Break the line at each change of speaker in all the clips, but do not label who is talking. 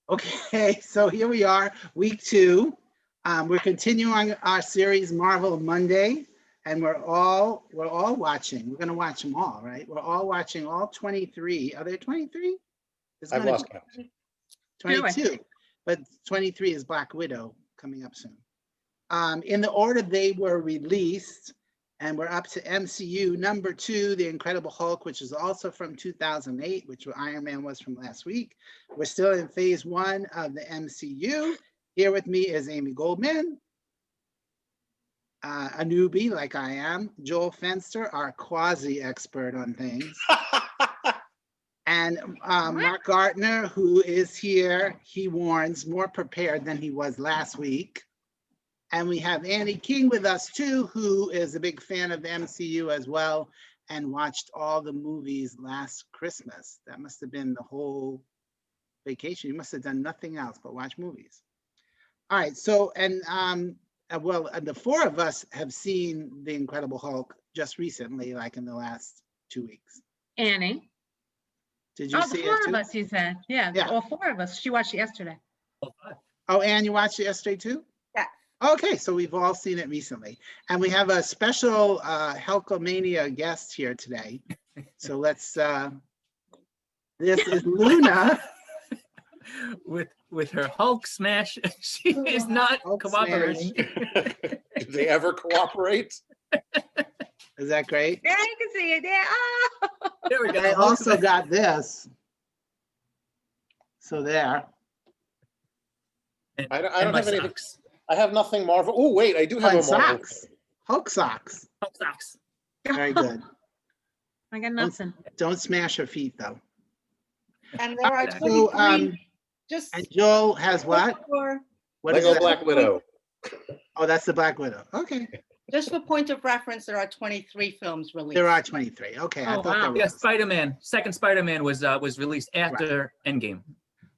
Okay, so here we are, week 2. We're continuing our series Marvel Monday, and we're all watching. We're going to watch them all, right? We're all watching all 23. Are there 23?
I've lost count.
22, but 23 is Black Widow coming up soon. In the order they were released, and we're up to MCU number 2, The Incredible Hulk, which is also from 2008, which Iron Man was from last week. We're still in phase 1 of the MCU. Here with me is Amy Goldman, a newbie like I am, Joel Fenster, our quasi-expert on things, and Mark Gartner, who is here, he warns, more prepared than he was last week. And we have Annie King with us too, who is a big fan of the MCU as well and watched all the movies last Christmas. That must have been the whole vacation. You must have done nothing else but watch movies. All right, so, and the 4 of us have seen The Incredible Hulk just recently, like in the last 2 weeks.
Annie.
Did you see it too?
4 of us, you said. Yeah, all 4 of us. She watched it yesterday.
Oh, Anne, you watched it yesterday too?
Yeah.
Okay, so we've all seen it recently. And we have a special Hulkamania guest here today. So let's, this is Luna.
With her Hulk smash, she is not
Hulk
cooperating.
Do they ever cooperate?
Is that great?
Yeah, you can see it there. Oh.
There we go.
I also got this. So there.
I don't have anything. I have nothing Marvel. Oh, wait, I do have a Marvel.
Socks. Hulk socks.
Hulk socks.
Very good.
I got nothing.
Don't smash her feet though.
And there are
So,
23. Just
and Joel has what? What is
Lego
that?
Black Widow.
Oh, that's the Black Widow. Okay.
just for point of reference, there are 23 films released.
There are 23. Okay. I
Oh,
thought
wow.
there
Yeah,
was.
Spider-Man. Second Spider-Man was released after Endgame.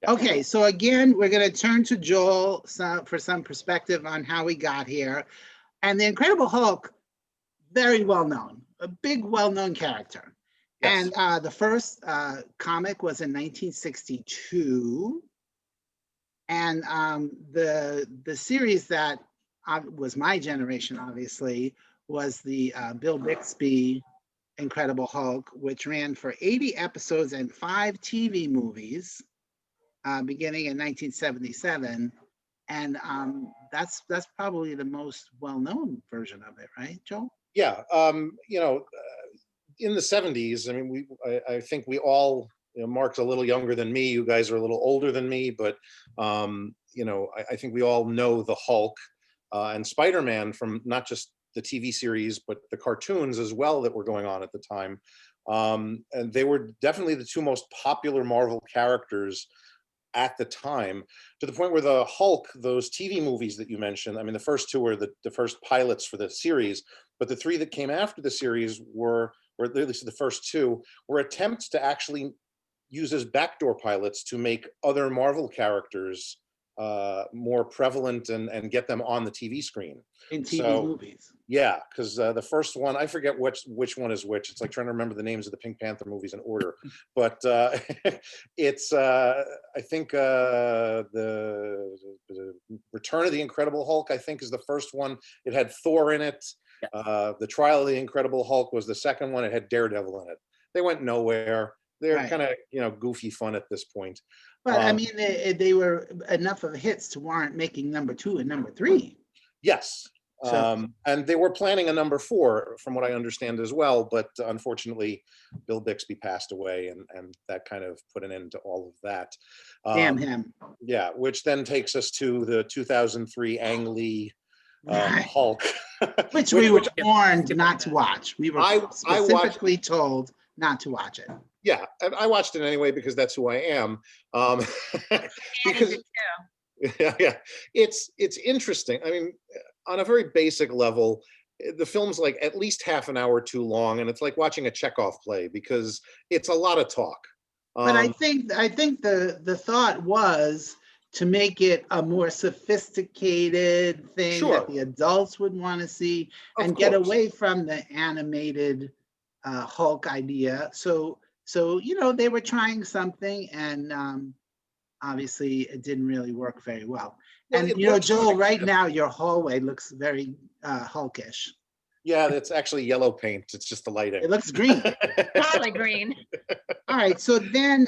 Okay, so again, we're going to turn to Joel for some perspective on how we got here. And the Incredible Hulk, very well known, a big well-known character.
Yes.
And the first comic was in 1962. And the series that was my generation, obviously, was the Bill Bixby Incredible Hulk, which ran for 80 episodes and 5 TV movies. Beginning in 1977, and that's probably the most well-known version of it, right, Joel?
Yeah, in the 70s, I mean, I think we all, Mark's a little younger than me, you guys are a little older than me, but I think we all know the Hulk and Spider-Man from not just the TV series, but the cartoons as well that were going on at the time. And they were definitely the 2 most popular Marvel characters at the time, to the point where the Hulk, those TV movies that you mentioned, I mean, the first 2 were the first pilots for the series, but the 3 that came after the series were, or at least the first 2, were attempts to actually use as backdoor pilots to make other Marvel characters more prevalent and get them on the TV screen.
In TV movies.
Yeah, because the first one, I forget which one is which. It's like trying to remember the names of the Pink Panther movies in order. But it's, I think the Return of the Incredible Hulk, I think, is the first one. It had Thor in it. The Trial of the Incredible Hulk was the second one. It had Daredevil in it. They went nowhere. They're
Right.
kind of, goofy fun at this point.
But I mean, they were enough of hits to warrant making number 2 and number 3.
Yes.
So-
And they were planning a number 4, from what I understand as well, but unfortunately, Bill Bixby passed away, and that kind of put an end to all of that.
Damn him.
Yeah, which then takes us to the 2003 Ang Lee
Right.
Hulk.
Which we were warned not to watch. We were
I watched-
specifically told not to watch it.
Yeah, and I watched it anyway because that's who I am. Because yeah, it's interesting. I mean, on a very basic level, the film's like at least half an hour too long, and it's like watching a Chekhov play because it's a lot of talk.
But I think the thought was to make it a more sophisticated thing
Sure.
that the adults would want to see
Of
and get
course.
away from the animated Hulk idea. So they were trying something, and obviously it didn't really work very well.
Well,
And
it
you know,
works to an
Joel, right
extent.
now your hallway looks very hulkish.
Yeah, it's actually yellow paint. It's just the lighting.
It looks green.
Probably green.
All right, so then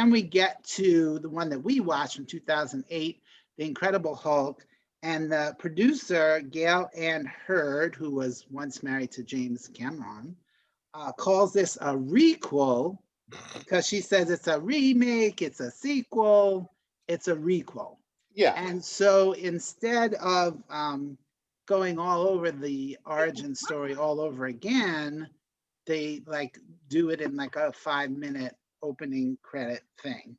we get to the one that we watched in 2008, The Incredible Hulk, and the producer Gail Ann Hurd, who was once married to James Cameron, calls this a requel because she says it's a remake, it's a sequel, it's a requel.
Yeah.
And so instead of going all over the origin story all over again, they like do it in like a 5-minute opening credit thing.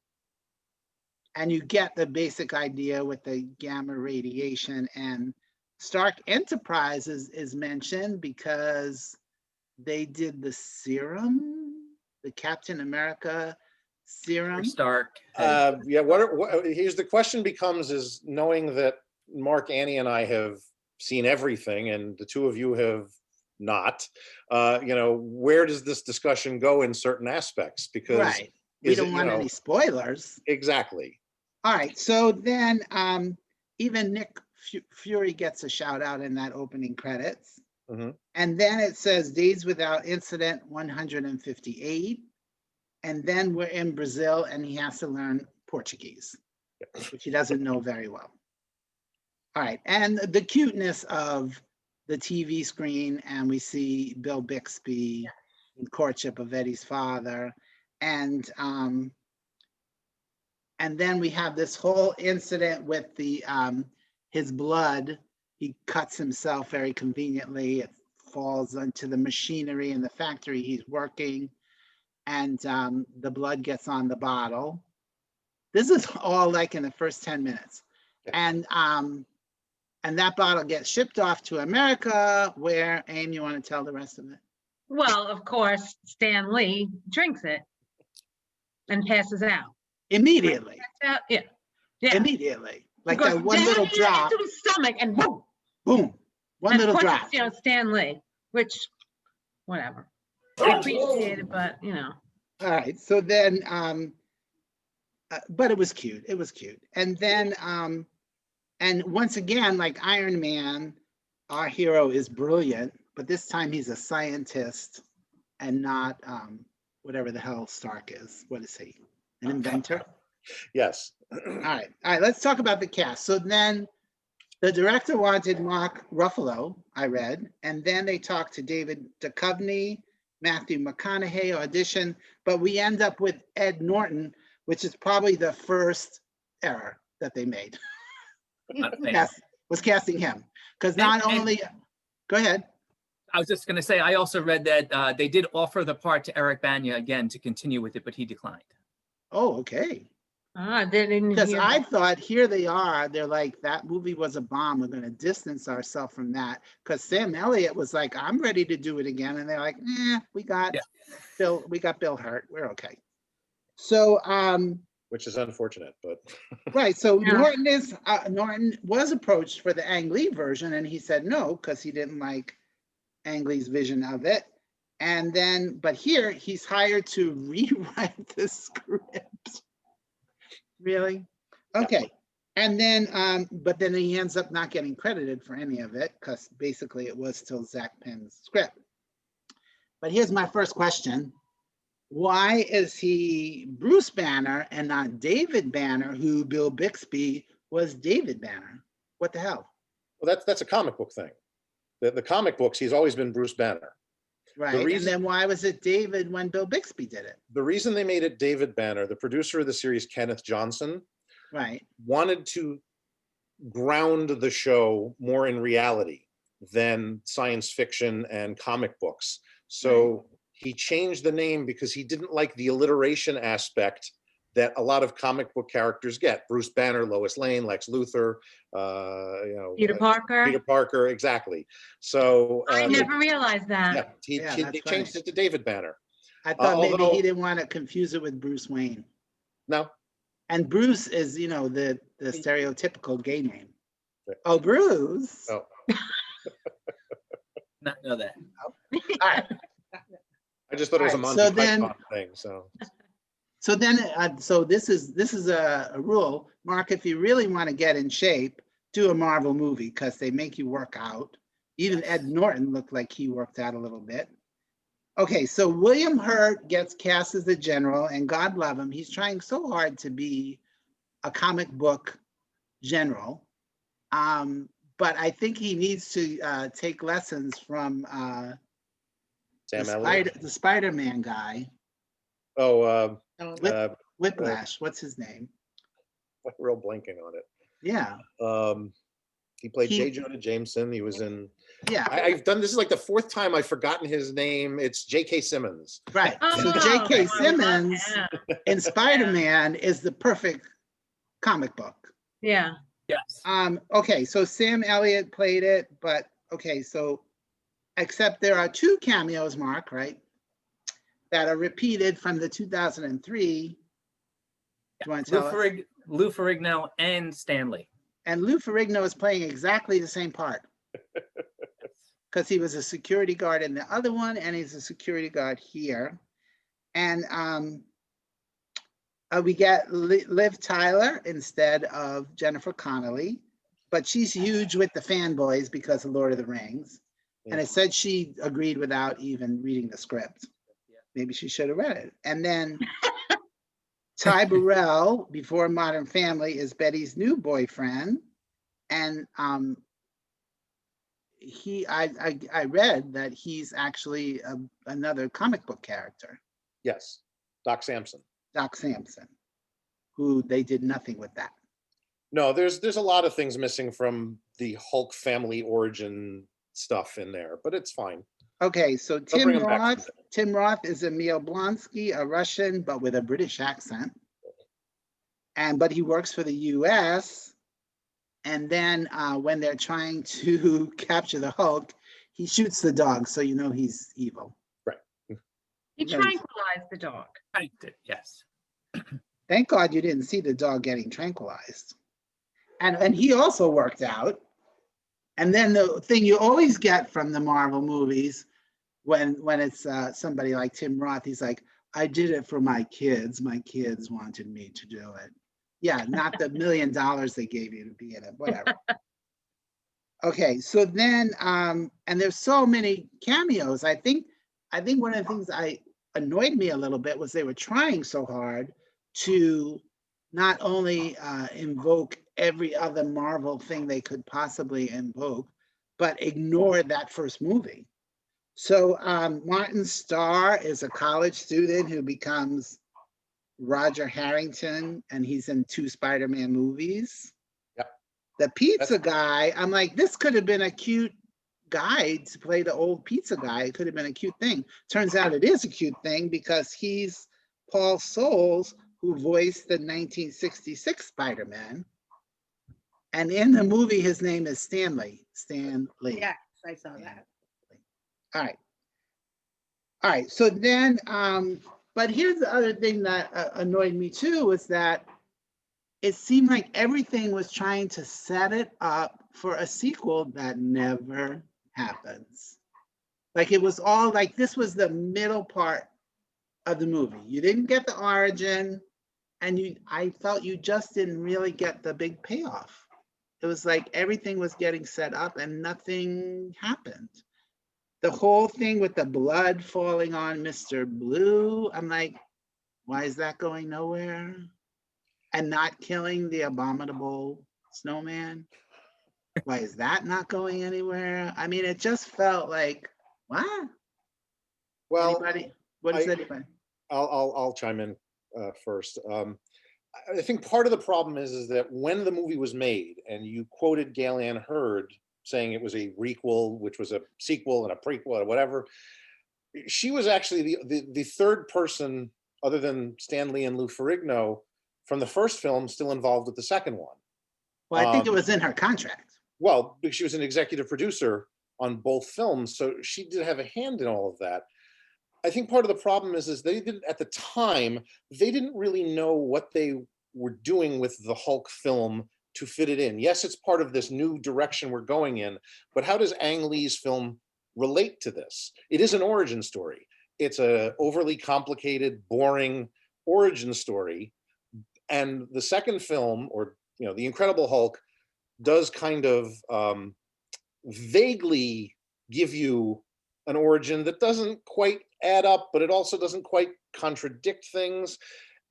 And you get the basic idea with the gamma radiation, and Stark Enterprises is mentioned because they did the serum, the Captain America serum.
Stark.
Yeah, here's the question becomes is knowing that Mark, Annie, and I have seen everything, and the two of you have not, you know, where does this discussion go in certain aspects? Because
right. We don't want any spoilers.
Exactly.
All right, so then even Nick Fury gets a shout out in that opening credits.
Mm-hmm.
And then it says Days Without Incident 158. And then we're in Brazil and he has to learn Portuguese, which he doesn't know very well. All right, and the cuteness of the TV screen, and we see Bill Bixby in courtship of Eddie's father. And then we have this whole incident with the his blood. He cuts himself very conveniently. It falls into the machinery in the factory he's working, and the blood gets on the bottle. This is all like in the first 10 minutes. And that bottle gets shipped off to America, where, Aim, you want to tell the rest of it?
Well, of course, Stan Lee drinks it and passes out.
Immediately.
Yeah.
Immediately. Like
Goes
that one
down
little drop.
into his stomach and boom.
Boom. One
And
little
of course,
drop.
You know, Stan Lee, which, whatever. I appreciate it, but you know.
All right. So then, but it was cute. It was cute. And then, and once again, like Iron Man, our hero is brilliant, but this time he's a scientist and not whatever the hell Stark is. What is he? An inventor?
Yes.
All right. Let's talk about the cast. So then the director wanted Mark Ruffalo, I read, and then they talked to David Duchovny, Matthew McConaughey audition, but we end up with Ed Norton, which is probably the first error that they made. Yes, was casting him. Because not only, go ahead.
I was just going to say, I also read that they did offer the part to Eric Bana again to continue with it, but he declined.
Oh, okay.
Because
I thought, here they are, they're like, that movie was a bomb, we're going to distance ourselves from that. Because Sam Elliott was like, I'm ready to do it again, and they're like, we got Bill Hurt, we're okay. So
which is unfortunate, but
right. So yeah. Norton was approached for the Ang Lee version, and he said no because he didn't like Ang Lee's vision of it. And then, but here he's hired to rewrite the script. Really? Okay. And then, but then he ends up not getting credited for any of it because basically it was still Zach Penn's script. But here's my first question. Why is he Bruce Banner and not David Banner, who Bill Bixby was David Banner? What the hell?
Well, that's a comic book thing. The comic books, he's always been Bruce Banner.
Right, and then why was it David when Bill Bixby did it?
The reason they made it David Banner, the producer of the series, Kenneth Johnson,
right,
wanted to ground the show more in reality than science fiction and comic books. So he changed the name because he didn't like the alliteration aspect that a lot of comic book characters get. Bruce Banner, Lois Lane, Lex Luthor,
Peter Parker.
Peter Parker, exactly. So
I never realized that.
Yeah, they changed it to David Banner.
I thought maybe he didn't want to confuse it with Bruce Wayne.
No.
And Bruce is, the stereotypical gay name. Oh, Bruce.
Oh.
Not know that.
All right.
I just thought it was a Monty Python thing. So.
So then, so this is a rule, Mark. If you really want to get in shape, do a Marvel movie because they make you work out. Even Ed Norton looked like he worked out a little bit. Okay, so William Hurt gets cast as the general, and God love him, he's trying so hard to be a comic book general. But I think he needs to take lessons from
Sam Elliott.
the Spider-Man guy,
Oh,
Whiplash. What's his name?
real blanking on it.
Yeah,
He played J. Jonah Jameson. He was in.
yeah,
I've done this is like the fourth time I've forgotten his name. It's J.K. Simmons.
right. So
Oh,
J.K.
I love
Simmons
him.
in Spider-Man is the perfect comic book.
Yeah.
Yes.
Okay, so Sam Elliott played it, but okay, so except there are two cameos, Mark, right? That are repeated from the 2003. Do you want to tell us?
Lou Ferrigno and Stanley.
And Lou Ferrigno is playing exactly the same part. Because he was a security guard in the other one, and he's a security guard here. And we get Liv Tyler instead of Jennifer Connelly, but she's huge with the fanboys because of Lord of the Rings.
Yeah.
And it said she agreed without even reading the script. Maybe she should have read it. And then Ty Burrell, before Modern Family, is Betty's new boyfriend. And I read that he's actually another comic book character.
Yes, Doc Samson.
Doc Samson, who they did nothing with that.
No, there's a lot of things missing from the Hulk family origin stuff in there, but it's fine.
Okay, so
They'll bring him back
Tim Roth is Emil Blonsky, a Russian, but with a British accent. But he works for the US. And then when they're trying to capture the Hulk, he shoots the dog, so you know he's evil.
Right.
He tranquilized the dog.
I did, yes.
Thank God you didn't see the dog getting tranquilized. And he also worked out. And then the thing you always get from the Marvel movies, when it's somebody like Tim Roth, he's like, I did it for my kids. My kids wanted me to do it. Yeah, not the $1 million they gave you to be in it, whatever. Okay, so then, and there's so many cameos. I think one of the things annoyed me a little bit was they were trying so hard to not only invoke every other Marvel thing they could possibly invoke, but ignore that first movie. So Martin Starr is a college student who becomes Roger Harrington, and he's in 2 Spider-Man movies.
Yep.
The pizza guy, I'm like, this could have been a cute guy to play the old pizza guy. It could have been a cute thing. Turns out it is a cute thing because he's Paul Soles, who voiced the 1966 Spider-Man. And in the movie, his name is Stanley.
Yes, I saw that.
All right. So then, but here's the other thing that annoyed me too, was that it seemed like everything was trying to set it up for a sequel that never happens. Like it was all like, this was the middle part of the movie. You didn't get the origin, and I felt you just didn't really get the big payoff. It was like everything was getting set up and nothing happened. The whole thing with the blood falling on Mr. Blue, I'm like, why is that going nowhere? And not killing the abominable snowman? Why is that not going anywhere? I mean, it just felt like, what?
Well,
Anybody? What does anybody?
I'll chime in first. I think part of the problem is that when the movie was made, and you quoted Gail Ann Hurd saying it was a requel, which was a sequel and a prequel or whatever, she was actually the third person other than Stan Lee and Lou Ferrigno from the first film still involved with the second one.
Well, I think it was in her contract.
Well, because she was an executive producer on both films, so she did have a hand in all of that. I think part of the problem is they didn't, at the time, they didn't really know what they were doing with the Hulk film to fit it in. Yes, it's part of this new direction we're going in, but how does Ang Lee's film relate to this? It is an origin story. It's a overly complicated, boring origin story. And the second film, or The Incredible Hulk, does kind of vaguely give you an origin that doesn't quite add up, but it also doesn't quite contradict things.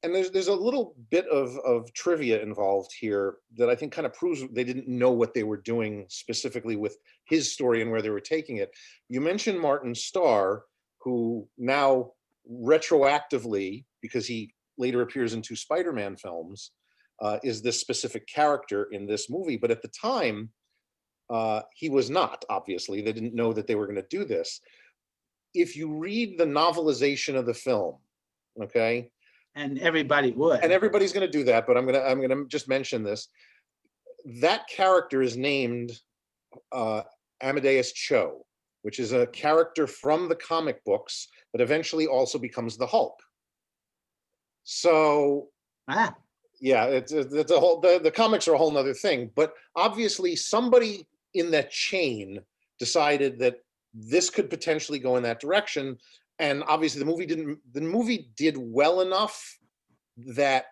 And there's a little bit of trivia involved here that I think kind of proves they didn't know what they were doing specifically with his story and where they were taking it. You mentioned Martin Starr, who now retroactively, because he later appears in 2 Spider-Man films, is this specific character in this movie. But at the time, he was not, obviously. They didn't know that they were going to do this. If you read the novelization of the film, okay?
And everybody would.
And everybody's going to do that, but I'm going to just mention this. That character is named Amadeus Cho, which is a character from the comic books that eventually also becomes the Hulk. So, yeah, it's a whole, the comics are a whole nother thing, but obviously somebody in that chain decided that this could potentially go in that direction. And obviously the movie did well enough that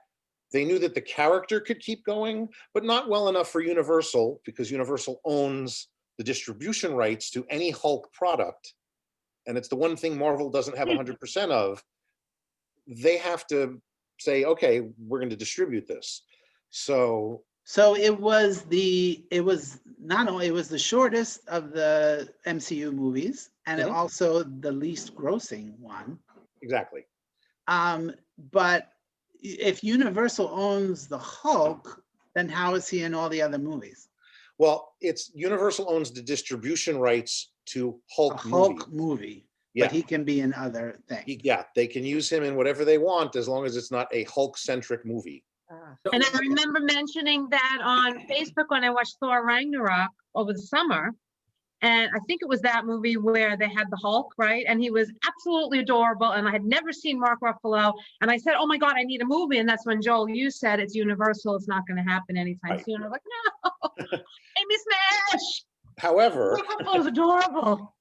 they knew that the character could keep going, but not well enough for Universal, because Universal owns the distribution rights to any Hulk product. And it's the one thing Marvel doesn't have 100% of. They have to say, okay, we're going to distribute this. So
it was the shortest of the MCU movies, and it also the least grossing one.
Exactly.
But if Universal owns the Hulk, then how is he in all the other movies?
Well, it's Universal owns the distribution rights to Hulk
movie.
Yeah.
But he can be in other things.
Yeah, they can use him in whatever they want as long as it's not a Hulk-centric movie.
And I remember mentioning that on Facebook when I watched Thor Ragnarok over the summer. And I think it was that movie where they had the Hulk, right? And he was absolutely adorable. And I had never seen Mark Ruffalo. And I said, oh my God, I need a movie. And that's when Joel, you said it's Universal. It's not going to happen anytime soon. I was like, no, Amy Smash.
However,
Mark Ruffalo's adorable.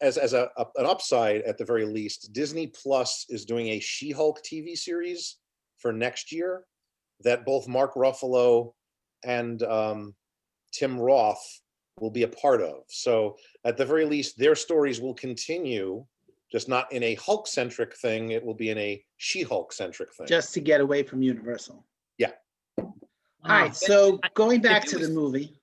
As an upside, at the very least, Disney Plus is doing a She-Hulk TV series for next year that both Mark Ruffalo and Tim Roth will be a part of. So at the very least, their stories will continue, just not in a Hulk-centric thing. It will be in a She-Hulk-centric thing.
Just to get away from Universal.
Yeah.
All right, so going back to the movie.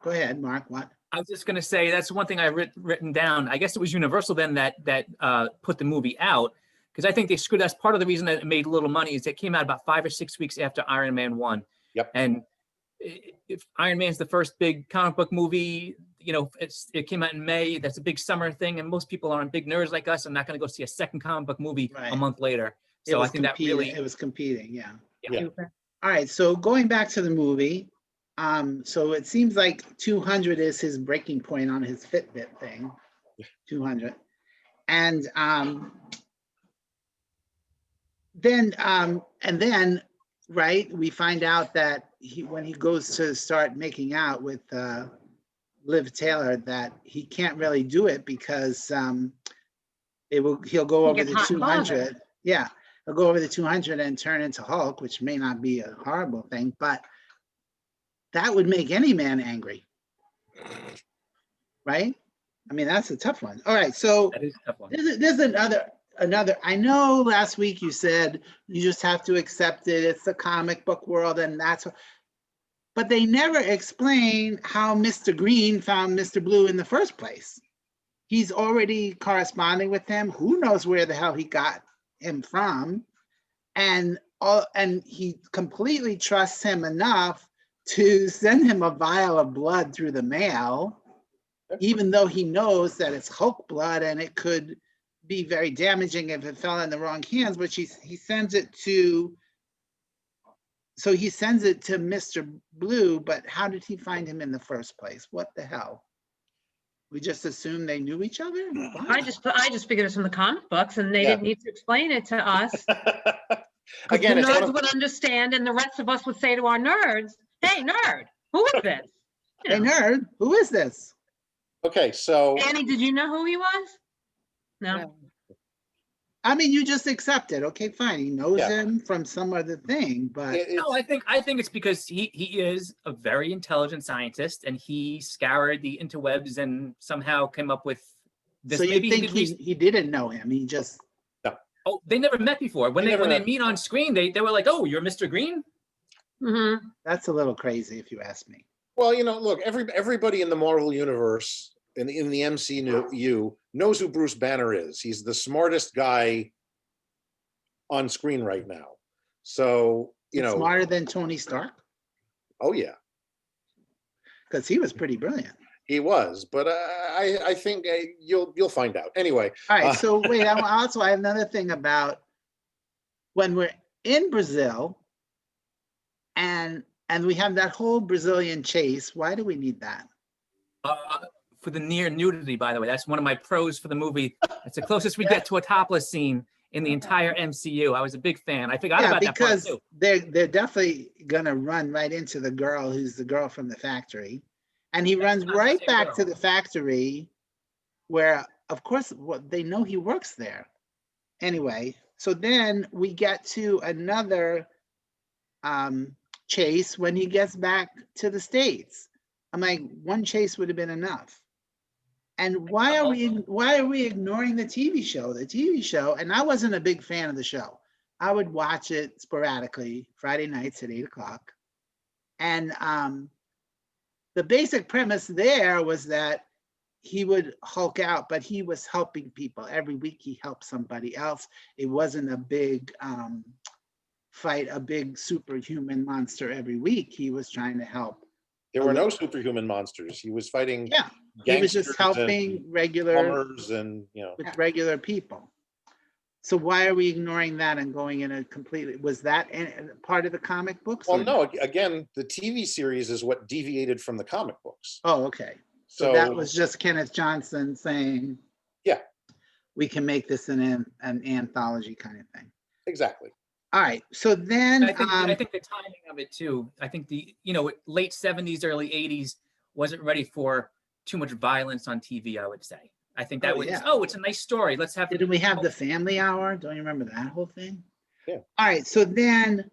Go ahead, Mark, what?
I was just going to say, that's one thing I written down. I guess it was Universal then that put the movie out, because I think they screwed. That's part of the reason that it made little money is it came out about 5 or 6 weeks after Iron Man 1.
Yep.
And if Iron Man's the first big comic book movie, it came out in May. That's a big summer thing, and most people aren't big nerds like us. I'm not going to go see a second comic book movie a month later. So I think that really
it was competing. Yeah.
Yeah.
All right, so going back to the movie. So it seems like 200 is his breaking point on his Fitbit thing, 200. And then, right, we find out that when he goes to start making out with Liv Taylor, that he can't really do it because he'll go over the 200. Yeah, he'll go over the 200 and turn into Hulk, which may not be a horrible thing, but that would make any man angry, right? I mean, that's a tough one. All right, so
that is a tough one.
There's another. I know last week you said you just have to accept it. It's the comic book world, and but they never explain how Mr. Green found Mr. Blue in the first place. He's already corresponding with him. Who knows where the hell he got him from, and he completely trusts him enough to send him a vial of blood through the mail, even though he knows that it's Hulk blood and it could be very damaging if it fell in the wrong hands, but he sends it to Mr. Blue, but how did he find him in the first place? What the hell? We just assumed they knew each other? Wow.
I just figured it's from the comic books and they didn't need to explain it to us.
Again,
the nerds would understand and the rest of us would say to our nerds, hey, nerd, who is this?
Hey, nerd, who is this?
Okay, so
Annie, did you know who he was? No.
I mean, you just accept it. Okay, fine. He knows
Yeah.
him from some other thing, but
No, I think it's because he is a very intelligent scientist, and he scoured the interwebs and somehow came up with this.
so you
Maybe
think
did
he didn't know him. He just,
Oh, they never met before. When
They
they
never met.
meet on screen, they were like, "Oh, you're Mr. Green."
that's a little crazy if you ask me.
Well, look, everybody in the Marvel universe, in the MCU, knows who Bruce Banner is. He's the smartest guy on screen right now. So,
Smarter than Tony Stark,
oh yeah,
because he was pretty brilliant.
he was. But I think you'll find out. Anyway.
All right, so wait, I have another thing about when we're in Brazil and we have that whole Brazilian chase. Why do we need that?
For the near nudity, by the way, that's one of my pros for the movie. It's the closest we get to a topless scene in the entire MCU. I was a big fan. I forgot about that part
because
too.
they're definitely gonna run right into the girl who's the girl from the factory, and he runs
not the
right
same
back
girl.
to the factory, where of course they know he works there. Anyway, so then we get to another chase when he gets back to the States. I'm like, one chase would have been enough. And why are we ignoring the TV show? The TV show, and I wasn't a big fan of the show. I would watch it sporadically Friday nights at 8:00. And the basic premise there was that he would Hulk out, but he was helping people. Every week he helped somebody else. It wasn't a big fight, a big superhuman monster every week. He was trying to help.
There were no superhuman monsters. He was fighting.
Yeah, he was just helping regular
plumbers and
with regular people. So why are we ignoring that and going in a completely? Was that part of the comic books?
Well, no. Again, the TV series is what deviated from the comic books.
Oh, okay. So that was just Kenneth Johnson saying,
"Yeah, we
can make this an anthology kind of thing."
Exactly.
All right. So then
I think the timing of it too. I think the late 70s, early 80s wasn't ready for too much violence on TV, I would say. I think that it's a nice story. Let's have.
Didn't we have the Family Hour? Don't you remember that whole thing?
Yeah.
All right. So then,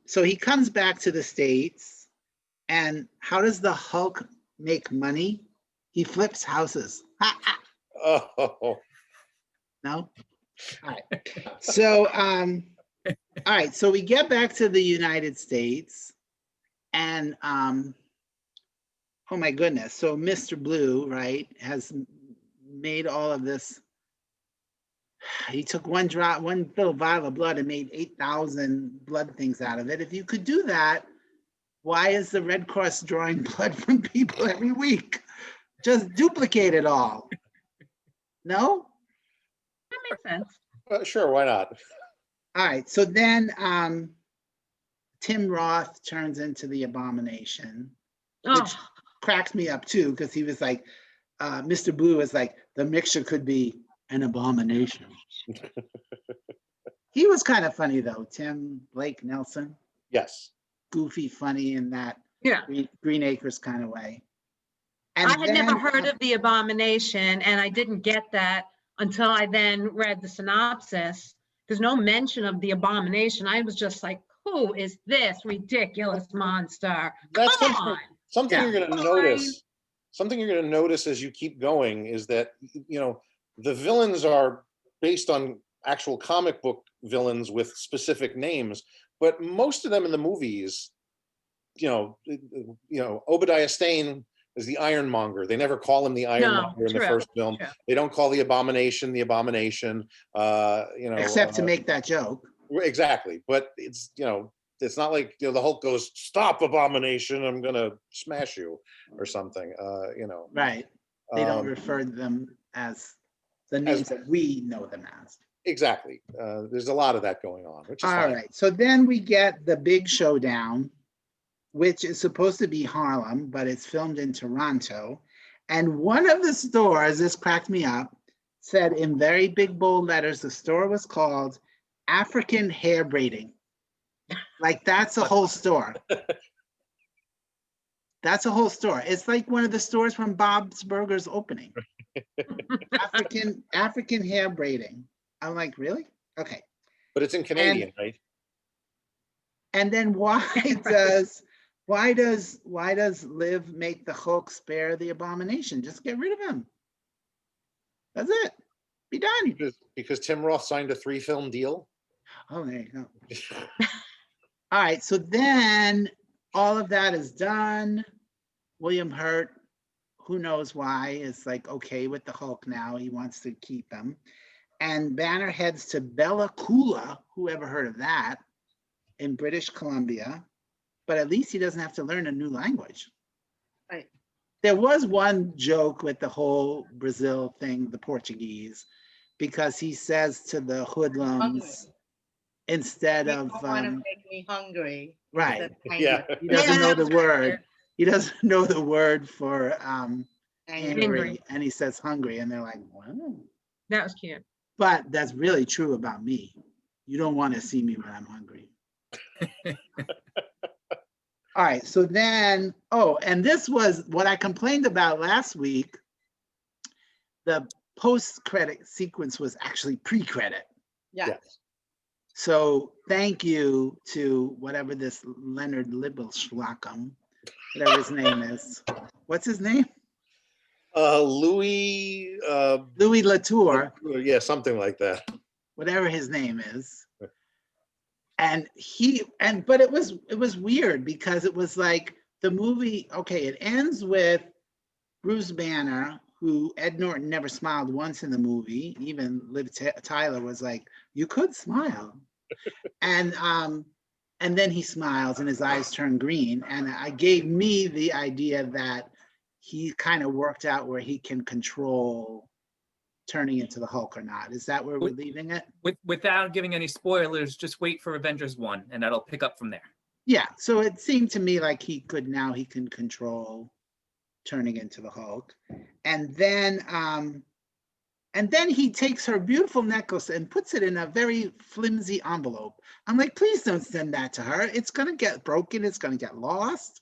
so he comes back to the States, and how does the Hulk make money? He flips houses.
Oh.
No. All right. So, all right. So we get back to the United States, and oh my goodness. So Mr. Blue, right, has made all of this. He took one little vial of blood and made 8,000 blood things out of it. If you could do that, why is the Red Cross drawing blood from people every week? Just duplicate it all. No?
That makes sense.
Sure, why not?
All right. So then Tim Roth turns into the Abomination, which cracks me up too, because he was like, Mr. Blue is like, the mixture could be an abomination. He was kind of funny though, Tim Blake Nelson.
Yes.
Goofy, funny in that Green Acres kind of way. And
I had never heard of the Abomination, and I didn't get that until I then read the synopsis. There's no mention of the Abomination. I was just like, who is this ridiculous monster?
That's
Come on.
something you're going to notice. Something you're going to notice as you keep going is that, the villains are based on actual comic book villains with specific names, but most of them in the movies, Obadiah Stane is the Ironmonger. They never call him the Ironmonger in the first film.
True.
They don't call the Abomination.
Except to make that joke.
Exactly, but it's it's not like the Hulk goes, "Stop, Abomination! I'm gonna smash you," or something.
Right. They don't refer to them as the names that we know them as.
Exactly. There's a lot of that going on, which is
all
fine.
right. So then we get the big showdown, which is supposed to be Harlem, but it's filmed in Toronto. And one of the stores, this cracked me up, said in very big bold letters, the store was called African Hair Braiding. Like that's a whole store. That's a whole store. It's like one of the stores from Bob's Burgers opening. African Hair Braiding. I'm like, really? Okay.
But it's in Canadian, right?
And then why does Liv make the Hulk spare the Abomination? Just get rid of him. That's it. Be done.
Because Tim Roth signed a 3-film deal.
Oh, there you go. All right. So then all of that is done. William Hurt, who knows why, is like okay with the Hulk now. He wants to keep him. And Banner heads to Bella Coola, who ever heard of that, in British Columbia. But at least he doesn't have to learn a new language.
Right.
There was one joke with the whole Brazil thing, the Portuguese, because he says to the hoodlums, instead
You
of
don't want to make me hungry.
right,
Yeah.
he doesn't
Yeah,
know
that
the
was really
word.
weird.
He doesn't know the word for
Angry.
angry, and he says hungry, and they're like, wow.
That was cute.
But that's really true about me. You don't want to see me when I'm hungry. All right, so then, oh, and this was what I complained about last week. The post-credit sequence was actually pre-credit.
Yeah.
Yes.
So thank you to whatever this Leonard Libelschlackum, whatever his name is. What's his name?
Louis.
Louis Latour,
Yeah, something like that.
whatever his name is. And but it was weird because it was like the movie, okay, it ends with Bruce Banner, who Ed Norton never smiled once in the movie. Even Liv Tyler was like, you could smile. And then he smiles and his eyes turn green. And it gave me the idea that he kind of worked out where he can control turning into the Hulk or not. Is that where we're leaving it?
Without giving any spoilers, just wait for Avengers 1 and that'll pick up from there.
Yeah, so it seemed to me like he can control turning into the Hulk. And then he takes her beautiful necklace and puts it in a very flimsy envelope. I'm like, please don't send that to her. It's gonna get broken, it's gonna get lost.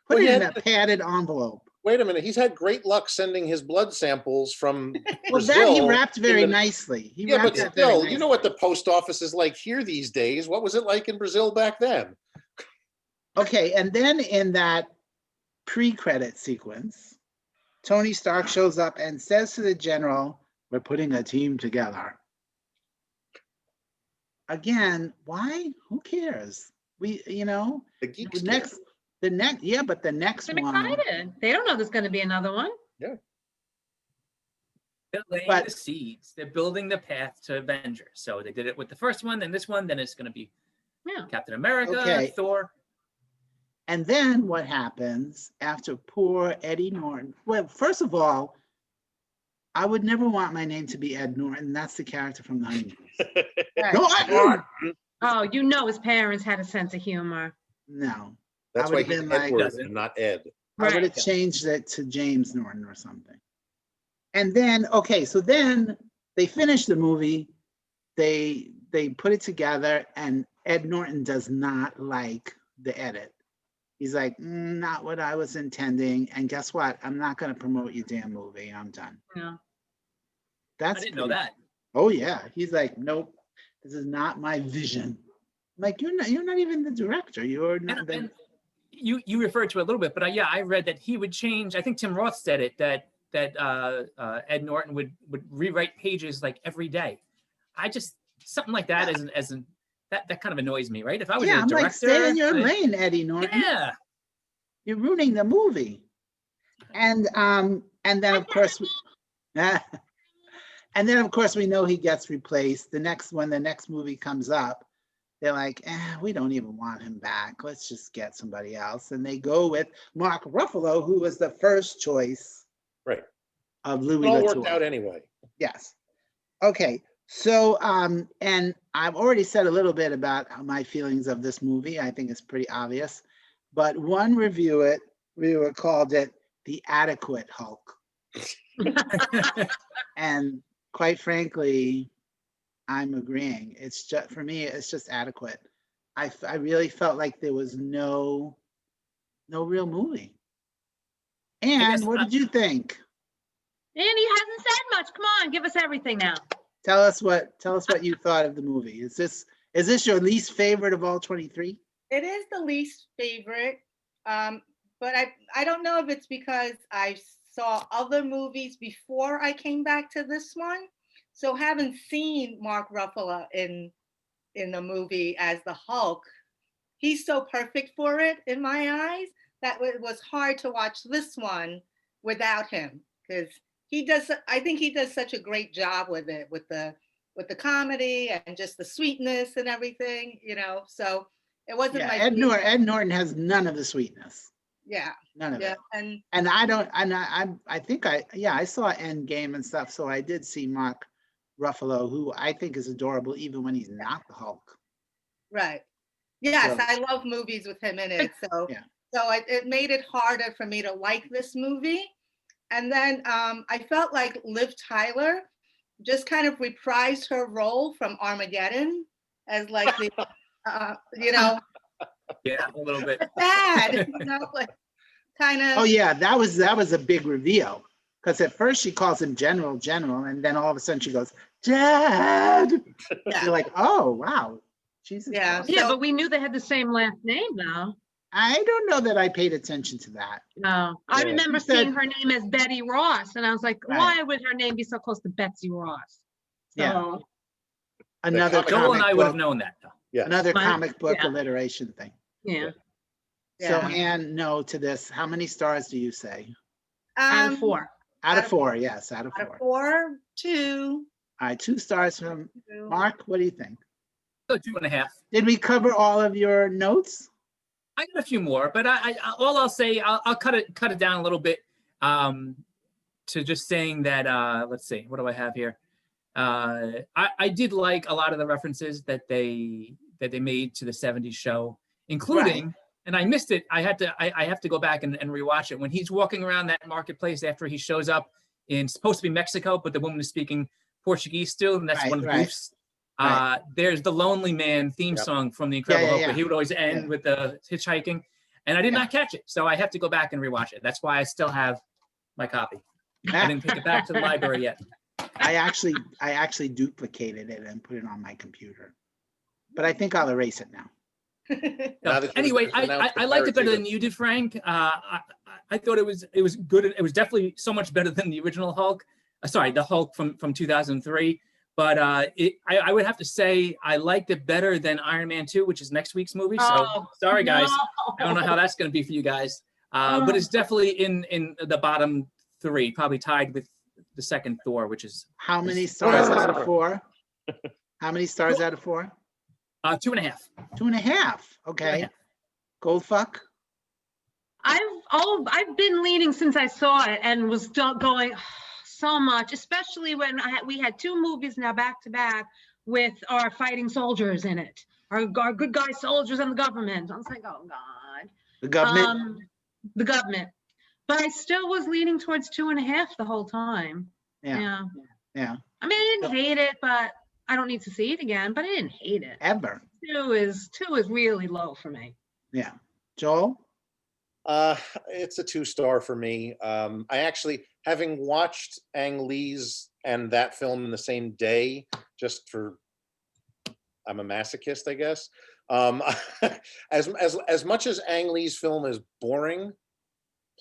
Put it in a padded envelope.
Wait a minute, he's had great luck sending his blood samples from
Well,
Brazil.
that he wrapped very nicely.
Yeah, but still, you know what the post office is like here these days. What was it like in Brazil back then?
Okay, and then in that pre-credit sequence, Tony Stark shows up and says to the general, we're putting a team together. Again, why? Who cares? The next
I'm
one.
excited. They don't know there's going to be another one.
Yeah.
They're laying the seeds. They're building the path to Avengers. So they did it with the first one, then this one, then it's going to be Captain America, Thor.
And then what happens after poor Eddie Norton? Well, first of all, I would never want my name to be Ed Norton. That's the character from the Honeymoon. No,
oh, you know his parents had a sense of humor.
No.
That's why he's Edward and not Ed.
I would have changed it to James Norton or something. And then, okay, so then they finish the movie. They put it together, and Ed Norton does not like the edit. He's like, not what I was intending. And guess what? I'm not going to promote your damn movie. I'm done.
Yeah.
I didn't know that.
Oh yeah. He's like, nope, this is not my vision. I'm like, you're not even the director. You're not.
And you referred to it a little bit, but I read that he would change. I think Tim Roth said it that Ed Norton would rewrite pages like every day. Something like that that kind of annoys me, right? If I was a director,
like, stay in your lane, Eddie Norton.
Yeah,
you're ruining the movie. And then of course, we know he gets replaced. The next movie comes up, they're like, we don't even want him back. Let's just get somebody else. And they go with Mark Ruffalo, who was the first choice,
right,
of Louis.
It all worked out anyway.
Yes. Okay. So, and I've already said a little bit about my feelings of this movie. I think it's pretty obvious. But one reviewer called it the adequate Hulk. And quite frankly, I'm agreeing. It's just, for me, it's just adequate. I really felt like there was no real movie. And what did you think?
And he hasn't said much. Come on, give us everything now.
Tell us what you thought of the movie. Is this your least favorite of all 23?
It is the least favorite, but I don't know if it's because I saw other movies before I came back to this one. So having seen Mark Ruffalo in the movie as the Hulk, he's so perfect for it in my eyes that it was hard to watch this one without him, because I think he does such a great job with it, with the comedy and just the sweetness and everything, so it wasn't
Yeah,
my
Ed Norton has none of the sweetness.
yeah.
None of it.
And
I think I saw Endgame and stuff, so I did see Mark Ruffalo, who I think is adorable even when he's not the Hulk.
right. Yes,
So-
I love movies with him in it. So
Yeah.
so it made it harder for me to like this movie. And then I felt like Liv Tyler just kind of reprised her role from Armageddon as like the,
Yeah, a little bit.
bad, like kind of.
Oh yeah, that was a big reveal. Because at first she calls him General, and then all of a sudden she goes, Dad.
Yeah.
You're like, oh wow. Jesus.
Yeah.
Christ.
Yeah,
So-
but we knew they had the same last name though.
I don't know that I paid attention to that.
No, I
Yeah.
remember
She said-
seeing her name as Betty Ross, and I was like,
Right.
why would her name be so close to Betsy Ross?
Yeah.
So,
Another
comic-
Joel and I
comic
would have
book,
known that though.
Yeah.
another
Right.
comic book
Yeah.
alliteration thing.
yeah,
So
Yeah.
Anne, no to this. How many stars do you say?
out of 4.
Out of 4, yes, out of
Out
4.
of 4, 2.
All right, 2 stars from Mark. What do you think?
So 2.5.
Did we cover all of your notes?
I got a few more, but all I'll say, I'll cut it down a little bit to just saying that, let's see, what do I have here? I did like a lot of the references that they made to the 70s show, including, and I missed it. I have to go back and rewatch it. When he's walking around that marketplace after he shows up in supposed to be Mexico, but the woman is speaking Portuguese still, and that's
Right,
one of the
right.
goofs. There's the Lonely Man theme
Yep.
song from The Incredible Hulk,
yeah.
where he would always end
Yeah.
with the hitchhiking, and I did
Yeah.
not catch it, so I have to go back and rewatch it. That's why I still have my copy. I didn't take it back to the library yet.
I actually duplicated it and put it on my computer, but I think I'll erase it now.
Now that
Anyway,
you've announced the
I liked it better
clarity
than you did, Frank. I thought it was good. It was definitely so much better than the original Hulk. Sorry, the Hulk from 2003. But I would have to say I liked it better than Iron Man 2, which is next week's movie. So
Oh,
sorry, guys.
no.
I don't know how that's going to be for you guys. But it's definitely in the bottom 3, probably tied with the second Thor, which is
How many stars out of 4? How many stars out of 4?
2.5.
2.5. Okay.
2.5.
Goldfuck.
I've been leaning since I saw it and was going so much, especially when we had 2 movies now back to back with our fighting soldiers in it, our good guy soldiers and the government. I was like, oh God.
The government.
The government. But I still was leaning towards 2.5 the whole time.
Yeah.
I mean, I didn't hate it, but I don't need to see it again, but I didn't hate it.
Ever.
2 is really low for me.
Yeah. Joel.
It's a 2-star for me. I actually, having watched Ang Lee's and that film in the same day, just for, I'm a masochist, I guess. As much as Ang Lee's film is boring,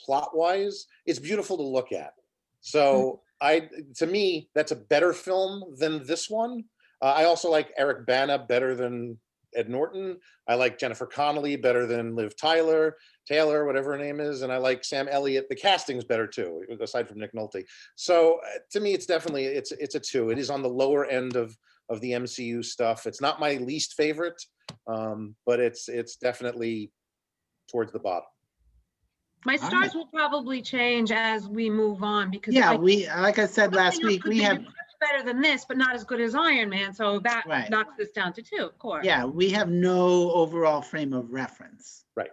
plot-wise, it's beautiful to look at. So to me, that's a better film than this one. I also like Eric Bana better than Ed Norton. I like Jennifer Connelly better than Liv Taylor, whatever her name is, and I like Sam Elliott. The casting's better too, aside from Nick Nolte. So to me, it's definitely it's a 2. It is on the lower end of the MCU stuff. It's not my least favorite, but it's definitely towards the bottom.
My
All
stars
right.
will probably change as we move on because
Yeah,
I
like I said last
something else
week,
could
we
be
have
much better than this, but not as good as Iron Man. So that
Right.
knocks this down to 2, of course.
we have no overall frame of reference.
Right.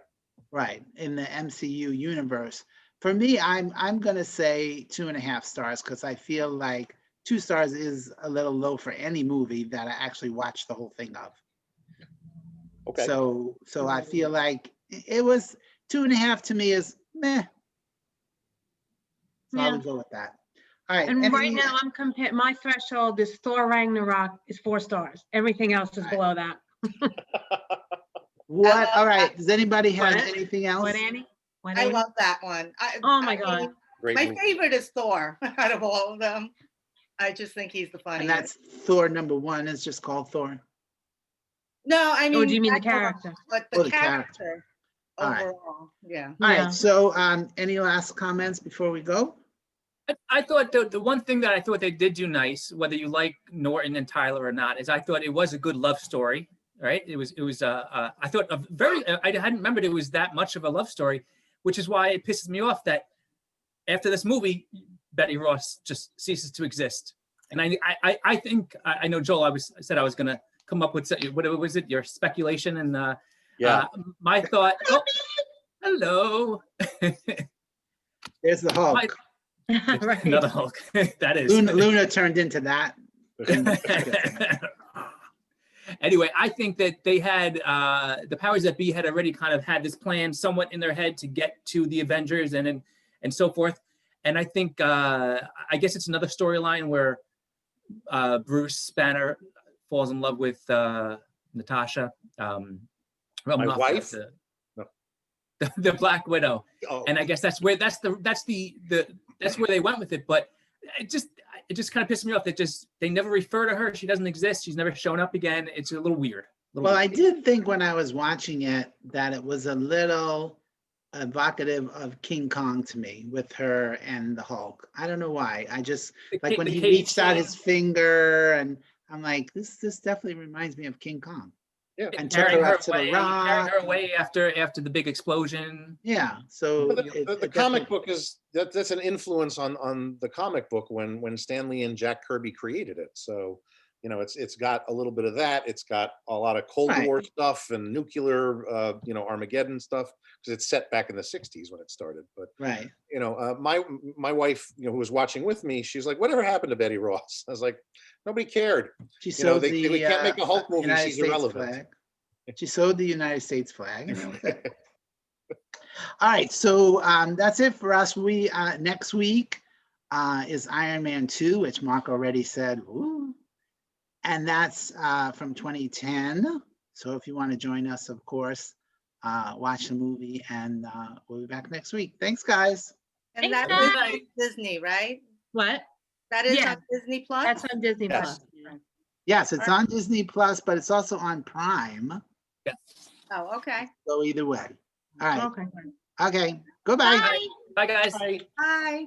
Right. In the MCU universe. For me, I'm gonna say 2.5 stars because I feel like 2 stars is a little low for any movie that I actually watched the whole thing of.
Okay.
So I feel like it was 2.5 to me is meh. So I
Yeah.
would go with that. All right.
And right
any-
now I'm comparing, my threshold is Thor Ragnarok is 4 stars. Everything else is
Right.
below that.
What,
love
all right, does anybody have
What?
anything else?
What, Annie? What,
I
Annie?
love that one.
Oh my
I
God.
mean,
Great
my
movie.
favorite is Thor out of all of them. I just think he's the
And
funniest.
that's Thor #1 is just called Thor.
No, I mean.
Or do you mean the
Ragnarok,
character?
But
Oh,
the
the character.
character
All right.
overall, yeah.
All
Yeah.
right, so any last comments before we go?
I thought the one thing that I thought they did do nice, whether you like Norton and Tyler or not, is I thought it was a good love story, right? It was I thought a very I hadn't remembered it was that much of a love story, which is why it pisses me off that after this movie, Betty Ross just ceases to exist. And I think I know Joel. I said I was gonna come up with what was it? Your speculation and
Yeah.
my thought. Oh, hello.
There's the Hulk.
Right.
Another Hulk. That is.
Luna turned into that.
Anyway, I think that they had the powers that be had already kind of had this plan somewhat in their head to get to the Avengers and so forth. And I think I guess it's another storyline where Bruce Banner falls in love with Natasha.
My wife?
The Black Widow.
Oh,
And I guess that's where that's where they went with it. But it just kind of pissed me off that they never refer to her. She doesn't exist. She's never shown up again. It's a little weird.
Well, I did think when I was watching it that it was a little evocative of King Kong to me with her and the Hulk. I don't know why. I just like when he reached out his finger and I'm like, this definitely reminds me of King Kong.
yeah.
And took
carrying
her
her
up to the
away,
rock.
carrying her away after the big explosion.
Yeah. So
But
it
the comic
definitely-
book is that's an influence on the comic book when Stan Lee and Jack Kirby created it. So it's got a little bit of that. It's got a lot of Cold
Right.
War stuff and nuclear Armageddon stuff because it's set back in the 60s when it started. But
right.
my wife who was watching with me, she's like, whatever happened to Betty Ross? I was like, nobody cared.
She
You know,
sewed
we can't make a Hulk movie.
United
She's
States
irrelevant.
flag. She sewed the United States flag. And that was it. All right, so that's it for us. We next week is Iron Man 2, which Mark already said. Ooh. And that's from 2010. So if you want to join us, of course, watch the movie, and we'll be back next week. Thanks, guys.
And
Thanks,
that is
guys.
on Disney, right?
What?
That is
Yeah.
on Disney Plus?
That's on Disney
Yes.
Plus.
Yes, it's on Disney Plus, but it's also on Prime.
Oh, okay.
So either way. All right.
Okay.
Okay. Goodbye.
Bye.
Bye, guys.
Bye.
Bye.